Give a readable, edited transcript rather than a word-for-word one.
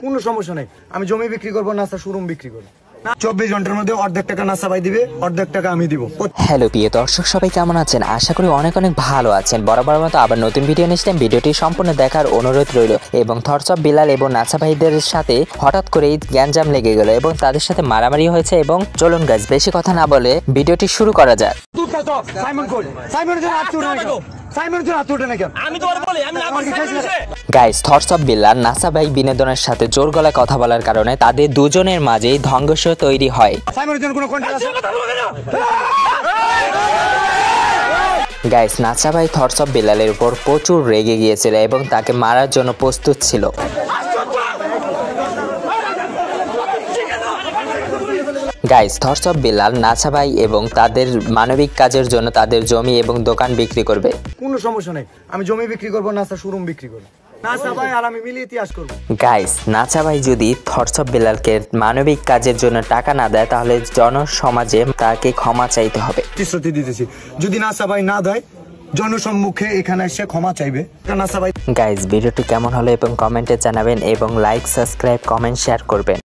কোনো সমস্যা নাই, আমি জমি বিক্রি করবো, নাসা শোরুম বিক্রি করবো। 24 ঘন্টার মধ্যে অর্ধেক টাকা নাসা ভাই দিবে, অর্ধেক টাকা আমি দিব। হ্যালো প্রিয় দর্শক, সবাই কেমন আছেন? আশা করি অনেক অনেক ভালো আছেন। বরাবর মতো আবার নতুন ভিডিও নিয়ে আসলাম। ভিডিওটি সম্পূর্ণ দেখার অনুরোধ রইল। এবং থটস অফ বিলাল এবং নাসা ভাইদের সাথে হঠাৎ করেই গ্যাঞ্জাম লেগে গেল এবং তাদের সাথে মারামারি হয়েছে। এবং চলুন গাইস, বেশি কথা না বলে ভিডিওটি শুরু করা যাক। Guys, thoughts of Bilal NASA ভাই বিনোদনের সাথে জোর গলায় কথা বলার কারণে তাদের দুজনের মাঝেই সংঘর্ষ তৈরি হয়। গাইস, নাসা ভাই থটস অফ বিলালের উপর প্রচুর রেগে গিয়েছিল এবং তাকে মারার জন্য প্রস্তুত ছিল। Guys, thoughts of Bilal NASA ভাই এবং তাদের মানবিক কাজের জন্য তাদের জমি এবং দোকান বিক্রি করবে। কোনো সমস্যা নাই, আমি জমি বিক্রি করবো, নাসা শোরুম বিক্রি করবো। নাসা ভাই আর আমি মিলে ইতিহাস করবো। গাইস, নাসা ভাই যদি থটস অফ বিলালকে মানবিক কাজের জন্য টাকা না দেয় তাহলে জনসমাজে তাকে ক্ষমা চাইতে হবে। প্রতিশ্রুতি দিতেছি, যদি নাসা ভাই না দেয় জনসম্মুখে এখানে এসে ক্ষমা চাইবে নাসা ভাই। গাইস, ভিডিওটি কেমন হলো এবং কমেন্টে জানাবেন এবং লাইক, সাবস্ক্রাইব, কমেন্ট, শেয়ার করবেন।